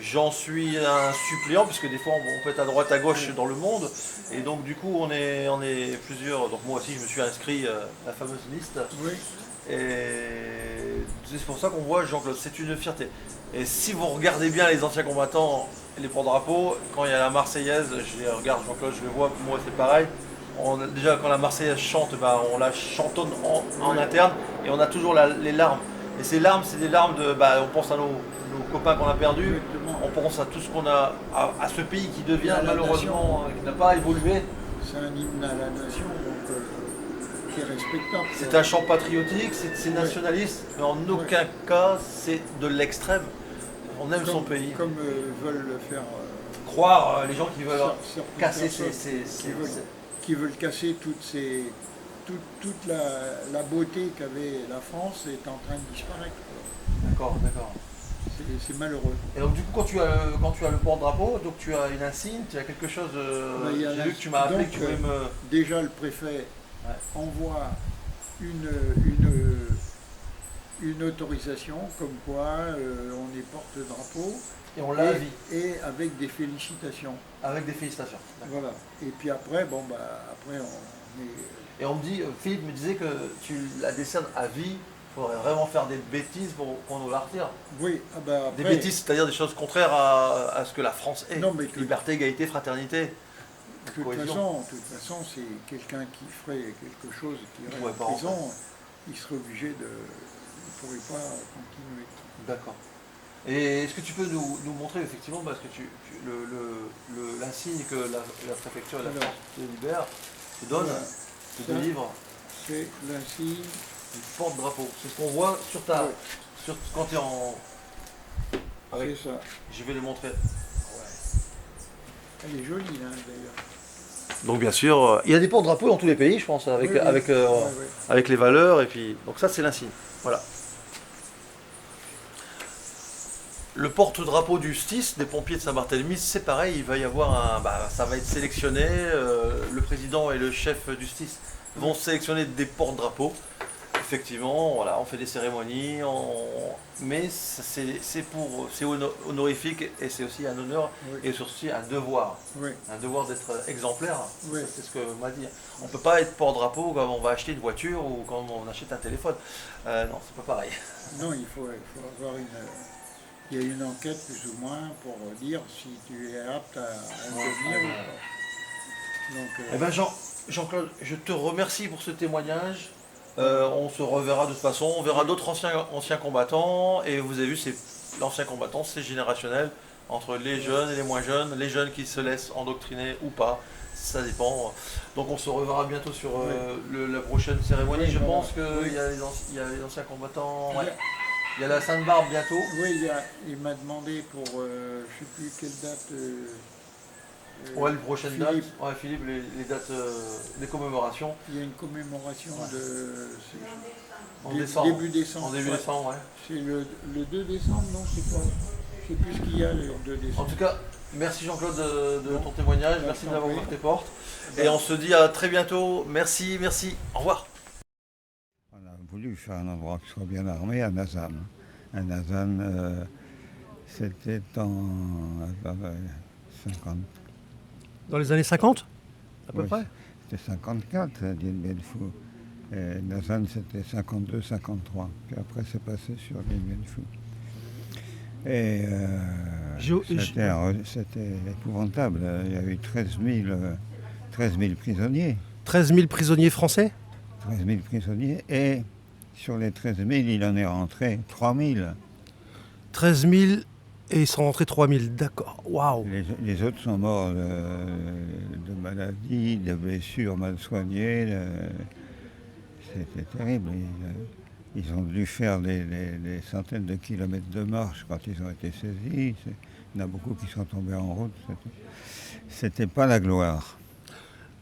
J'en suis un suppléant, puisque des fois on peut être à droite à gauche dans le monde. Et donc du coup on est plusieurs. Donc moi aussi je me suis inscrit à la fameuse liste. Oui. Et c'est pour ça qu'on voit Jean-Claude, c'est une fierté. Et si vous regardez bien les anciens combattants et les porte-drapeaux, quand il y a la Marseillaise, je regarde Jean-Claude, je le vois, moi c'est pareil. Déjà quand la Marseillaise chante, on la chantonne en interne et on a toujours les larmes. Et ces larmes, c'est des larmes de. On pense à nos copains qu'on a perdus, Exactement. on pense à tout ce qu'on a, à ce pays qui devient À la malheureusement, qui n'a pas évolué. C'est un hymne à la nation, donc qui est respectable. C'est un chant patriotique, c'est nationaliste, mais en aucun cas c'est de l'extrême. On aime son pays. Comme veulent le faire Croire les gens qui veulent certaines casser personnes ces. qui veulent casser toutes toute la beauté qu'avait la France est en train de disparaître, quoi. D'accord, d'accord. C'est malheureux. Et donc du coup, quand tu as le porte-drapeau, donc tu as une insigne, tu as quelque chose. Il y a J'ai vu que tu m'as appelé, donc, que tu voulais me. déjà, le préfet envoie une autorisation comme quoi on est porte-drapeau. Et on l'a à vie. Et avec des félicitations. Avec des félicitations. Voilà. Et puis après, après on est. Et on me dit, Philippe me disait que tu la décernes à vie. Il faudrait vraiment faire des bêtises pour qu'on nous la retire. Oui, après, des bêtises, c'est-à-dire des choses contraires à ce que la France est. Non, mais liberté, égalité, fraternité. De toute façon, c'est quelqu'un qui ferait quelque chose qui irait en prison, il serait obligé de. Il ne pourrait pas continuer. D'accord. Et est-ce que tu peux nous montrer effectivement, parce que l'insigne que la préfecture et la France te libèrent, te donne, te délivre? C'est l'insigne du porte-drapeau. C'est ce qu'on voit sur ta. Quand tu es en. C'est ça. Je vais le montrer. Elle est jolie, hein, d'ailleurs. Donc bien sûr, il y a des porte-drapeaux dans tous les pays, je pense, avec les valeurs, et puis. Donc ça c'est l'insigne. Voilà. Le porte-drapeau du STIS, des pompiers de Saint-Barthélemy, c'est pareil, il va y avoir ça va être sélectionné, le président et le chef du STIS vont sélectionner des porte-drapeaux. Effectivement, voilà, on fait des cérémonies, mais c'est honorifique et c'est aussi un honneur et aussi un devoir. Un devoir d'être exemplaire, c'est ce que m'a dit. On ne peut pas être porte-drapeau quand on va acheter une voiture ou quand on achète un téléphone. Non, c'est pas pareil. Non, il faut avoir il y a une enquête plus ou moins pour dire si tu es apte à devenir ou pas. Donc, eh bien Jean-Claude, je te remercie pour ce témoignage. On se reverra de toute façon, on verra d'autres anciens combattants, et vous avez vu, l'ancien combattant, c'est générationnel, entre les jeunes et les moins jeunes, les jeunes qui se laissent endoctriner ou pas, ça dépend. Donc on se reverra bientôt sur la prochaine cérémonie. Je pense qu'il y a les anciens combattants, il y a la Sainte-Barbe bientôt. Oui, il m'a demandé pour, je ne sais plus quelle date. Ouais, les prochaines dates. Ouais, Philippe, les dates des commémorations. Il y a une commémoration en décembre. Début décembre. En début décembre, ouais. C'est le 2 décembre, non? C'est quoi? Je ne sais plus ce qu'il y a le 2 décembre. En tout cas, merci Jean-Claude de ton témoignage. Merci de m'avoir ouvert tes portes. Et on se dit à très bientôt. Merci. Au revoir. On a voulu faire un endroit qui soit bien armé à Nazan. À Nazan, c'était en 50. Dans les années 50 à peu près? C'était 54, Dien Bien Phu. Et Nazan, c'était 52, 53. Puis après, c'est passé sur Dien Bien Phu. Et c'était épouvantable. Il y a eu 13 000 prisonniers. 13 000 prisonniers français? 13 000 prisonniers. Et sur les 13 000, il en est rentré 3 000. 13 000 et ils sont rentrés 3 000, d'accord. Waouh. Les autres sont morts de maladies, de blessures mal soignées. C'était terrible. Ils ont dû faire des centaines de kilomètres de marche quand ils ont été saisis. Il y en a beaucoup qui sont tombés en route. C'était pas la gloire.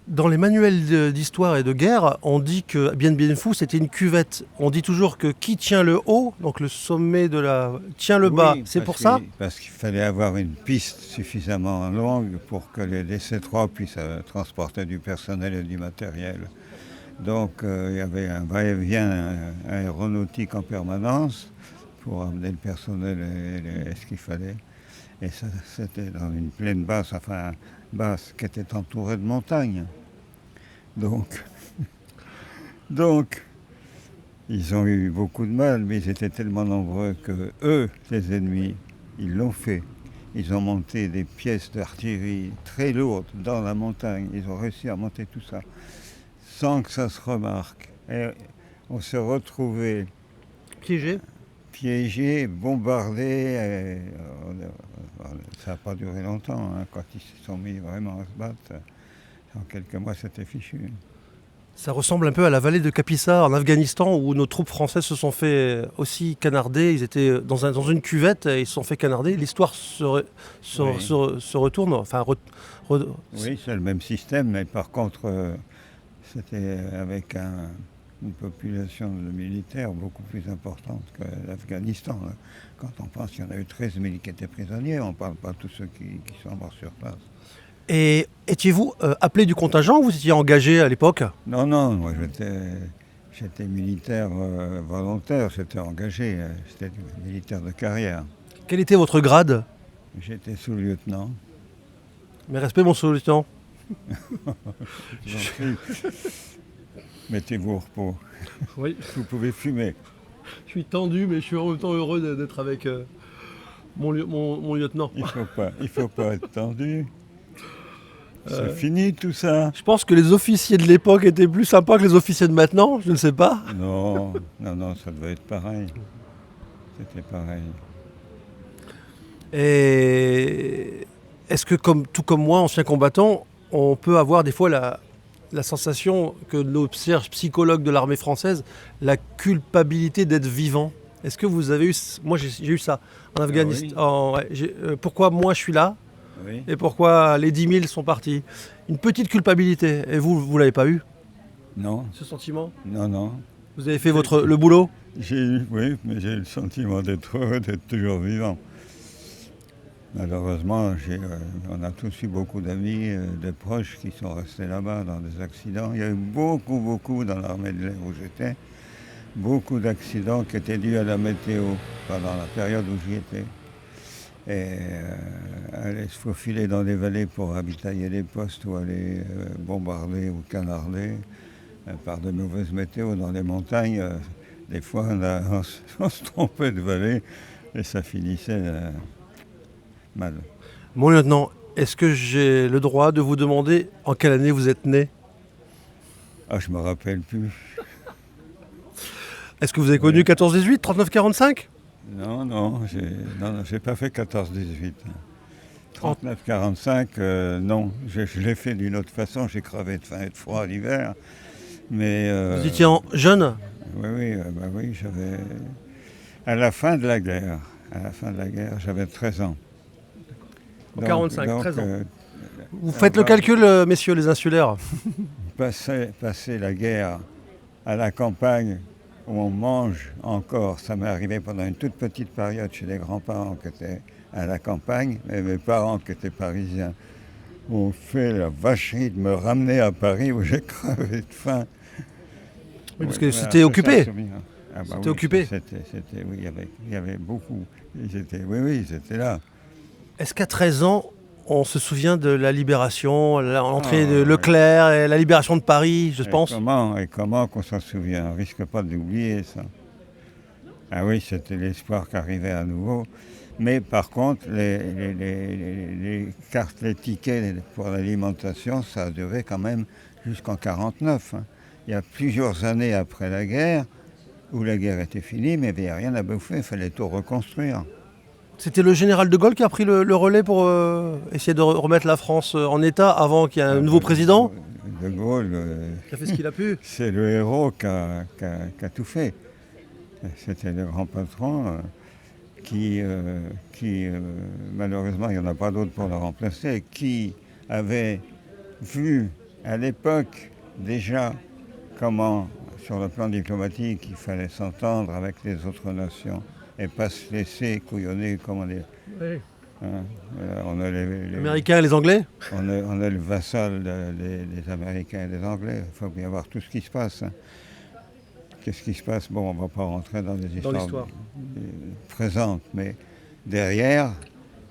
Dans les manuels d'histoire et de guerre, on dit que Bien Bien Phu, c'était une cuvette. On dit toujours que qui tient le haut, donc le sommet tient le bas. C'est pour ça? Parce qu'il fallait avoir une piste suffisamment longue pour que les DC-3 puissent transporter du personnel et du matériel. Donc il y avait un va-et-vient aéronautique en permanence pour amener le personnel et ce qu'il fallait. Et ça, c'était dans une plaine basse, qui était entourée de montagnes. Donc, ils ont eu beaucoup de mal, mais ils étaient tellement nombreux que eux, les ennemis, ils l'ont fait. Ils ont monté des pièces d'artillerie très lourdes dans la montagne. Ils ont réussi à monter tout ça sans que ça se remarque. Et on s'est retrouvés piégés, bombardés. Ça n'a pas duré longtemps. Quand ils se sont mis vraiment à se battre, en quelques mois, c'était fichu. Ça ressemble un peu à la vallée de Kapisa en Afghanistan où nos troupes françaises se sont fait aussi canarder. Ils étaient dans une cuvette et ils se sont fait canarder. L'histoire se retourne. Oui, c'est le même système, mais par contre, c'était avec une population de militaires beaucoup plus importante que l'Afghanistan. Quand on pense qu'il y en a eu 13 000 qui étaient prisonniers, on ne parle pas de tous ceux qui sont morts sur place. Et étiez-vous appelé du contingent ou vous étiez engagé à l'époque? Non, non, moi j'étais militaire volontaire, j'étais engagé, j'étais militaire de carrière. Quel était votre grade? J'étais sous-lieutenant. Mes respects, mon sous-lieutenant. Je vous en prie. Mettez-vous au repos. Oui. Vous pouvez fumer. Je suis tendu, mais je suis en même temps heureux d'être avec mon lieutenant. Il faut pas être tendu. C'est fini tout ça. Je pense que les officiers de l'époque étaient plus sympas que les officiers de maintenant, je ne sais pas. Non, ça devait être pareil. C'était pareil. Et est-ce que, tout comme moi, ancien combattant, on peut avoir des fois la sensation que nos psychologues de l'armée française, la culpabilité d'être vivant? Est-ce que vous avez eu... Moi, j'ai eu ça en Afghanistan. Oui. Pourquoi moi, je suis là? Oui. Et pourquoi les 10 000 sont partis? Une petite culpabilité. Et vous ne l'avez pas eu, Non, ce sentiment? non. Vous avez fait le boulot? Oui, mais j'ai eu le sentiment d'être heureux, d'être toujours vivant. Malheureusement, on a tous eu beaucoup d'amis, des proches qui sont restés là-bas dans des accidents. Il y a eu beaucoup dans l'armée de l'air où j'étais, beaucoup d'accidents qui étaient dus à la météo pendant la période où j'y étais. Et aller se faufiler dans des vallées pour ravitailler les postes ou aller bombarder ou canarder par de mauvaises météos dans les montagnes. Des fois, on se trompait de vallée et ça finissait mal. Mon lieutenant, est-ce que j'ai le droit de vous demander en quelle année vous êtes né? Ah, je me rappelle plus. Est-ce que vous avez connu 14-18, 39-45? Non, j'ai pas fait 14-18. 39-45, non. Je l'ai fait d'une autre façon. J'ai crevé de faim et de froid l'hiver. Mais, vous étiez jeune? Oui, j'avais... À la fin de la guerre, j'avais 13 ans. En 45, 13 ans. Euh, Vous faites le calcul, messieurs les insulaires. passer la guerre à la campagne, où on mange encore, ça m'est arrivé pendant une toute petite période chez les grands-parents qui étaient à la campagne, mais mes parents qui étaient parisiens ont fait la vacherie de me ramener à Paris où j'ai crevé de faim. Oui, parce que c'était occupé. C'était occupé. Oui, il y avait beaucoup. Ils étaient là. Est-ce qu'à 13 ans, on se souvient de la libération, l'entrée de Leclerc et la libération de Paris, je pense? Comment qu'on s'en souvient? On ne risque pas d'oublier ça. Ah oui, c'était l'espoir qui arrivait à nouveau. Mais par contre, les cartes, les tickets pour l'alimentation, ça a duré quand même jusqu'en 1949. Il y a plusieurs années après la guerre, où la guerre était finie, mais il n'y avait rien à bouffer, il fallait tout reconstruire. C'était le général de Gaulle qui a pris le relais pour essayer de remettre la France en état avant qu'il y ait un nouveau président? De Gaulle, qui a fait ce qu'il a pu. C'est le héros qui a tout fait. C'était le grand patron qui malheureusement, il n'y en a pas d'autres pour le remplacer, qui avait vu à l'époque déjà comment, sur le plan diplomatique, il fallait s'entendre avec les autres nations et pas se laisser couillonner, comment dire. Oui. On a les Américains et les Anglais. On est le vassal des Américains et des Anglais. Il faut bien voir tout ce qui se passe. Qu'est-ce qui se passe? Bon, on ne va pas rentrer dans des histoires présentes, mais derrière,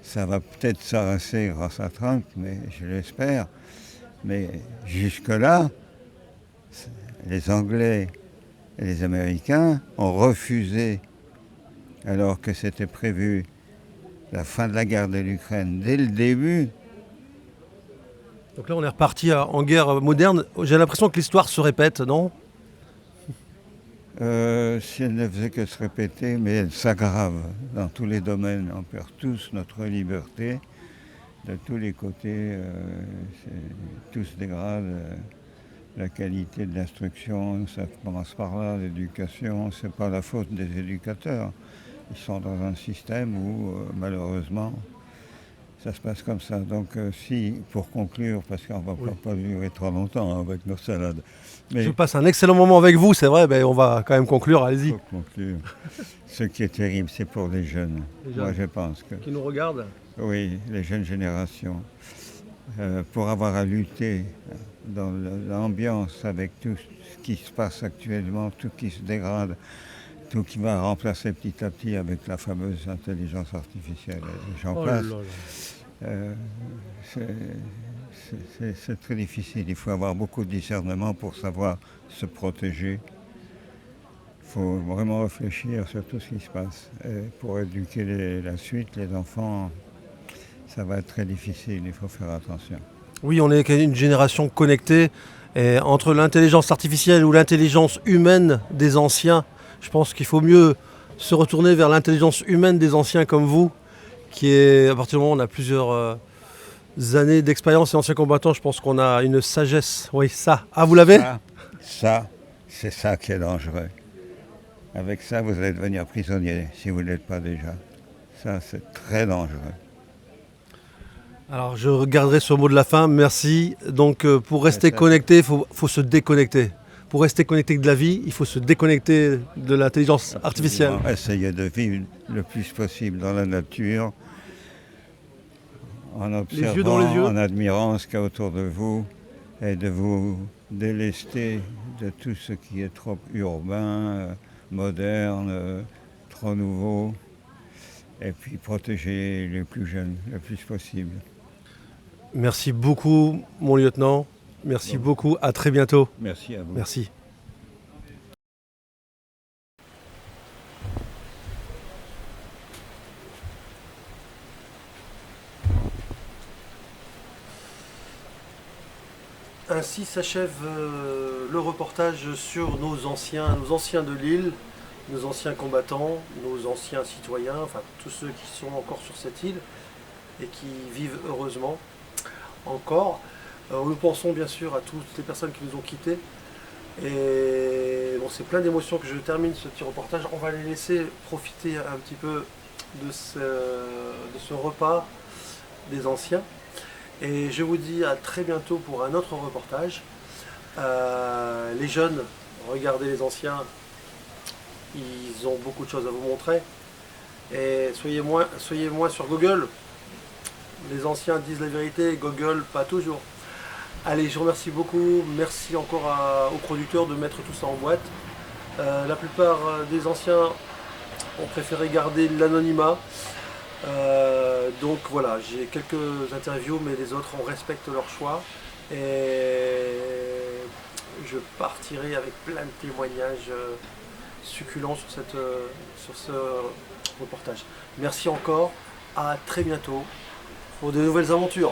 ça va peut-être s'arrêter grâce à Trump, mais je l'espère. Mais jusque-là, les Anglais et les Américains ont refusé, alors que c'était prévu la fin de la guerre de l'Ukraine dès le début. Donc là, on est reparti en guerre moderne. J'ai l'impression que l'histoire se répète, non? Si elle ne faisait que se répéter, mais elle s'aggrave dans tous les domaines. On perd tous notre liberté de tous les côtés. Tout se dégrade. La qualité de l'instruction, ça commence par là. L'éducation, c'est pas la faute des éducateurs. Ils sont dans un système où, malheureusement, Ça se passe comme ça. Donc si, pour conclure, parce qu'on ne va pas durer trop longtemps avec nos salades. Mais Je passe un excellent moment avec vous, c'est vrai, on va quand même conclure, allez-y. pour conclure, ce qui est terrible, c'est pour les jeunes. Moi, je pense que... Qui nous regardent. Oui, les jeunes générations. Pour avoir à lutter dans l'ambiance avec tout ce qui se passe actuellement, tout qui se dégrade, tout qui va remplacer petit à petit avec la fameuse intelligence artificielle. Et j'en passe. C'est très difficile. Il faut avoir beaucoup de discernement pour savoir se protéger. Il faut vraiment réfléchir sur tout ce qui se passe. Et pour éduquer la suite, les enfants, ça va être très difficile. Il faut faire attention. Oui, on est une génération connectée. Et entre l'intelligence artificielle ou l'intelligence humaine des anciens, je pense qu'il faut mieux se retourner vers l'intelligence humaine des anciens comme vous, qui est, à partir du moment où on a plusieurs années d'expérience et anciens combattants, je pense qu'on a une sagesse. Oui, ça. Ah, vous l'avez ? Ça, c'est ça qui est dangereux. Avec ça, vous allez devenir prisonnier si vous ne l'êtes pas déjà. Ça, c'est très dangereux. Alors, je regarderai ce mot de la fin. Merci. Donc, pour rester connecté, il faut se déconnecter. Pour rester connecté de la vie, il faut se déconnecter de l'intelligence artificielle. Essayez de vivre le plus possible dans la nature, en observant, les yeux dans les yeux, en admirant ce qu'il y a autour de vous, et de vous délester de tout ce qui est trop urbain, moderne, trop nouveau, et puis protéger les plus jeunes le plus possible. Merci beaucoup, mon lieutenant. Merci beaucoup. À très bientôt. Merci à vous. Merci. Ainsi s'achève le reportage sur nos anciens de l'île, nos anciens combattants, nos anciens citoyens, enfin tous ceux qui sont encore sur cette île et qui vivent heureusement encore. Nous pensons bien sûr à toutes les personnes qui nous ont quittés. Et bon, c'est plein d'émotions que je termine ce petit reportage. On va les laisser profiter un petit peu de ce repas des anciens. Et je vous dis à très bientôt pour un autre reportage. Les jeunes, regardez les anciens, ils ont beaucoup de choses à vous montrer. Et soyez moins sur Google. Les anciens disent la vérité, Google pas toujours. Allez, je vous remercie beaucoup. Merci encore aux producteurs de mettre tout ça en boîte. La plupart des anciens ont préféré garder l'anonymat. Donc voilà, j'ai quelques interviews, mais les autres, on respecte leur choix. Et je partirai avec plein de témoignages succulents sur ce reportage. Merci encore, à très bientôt pour de nouvelles aventures.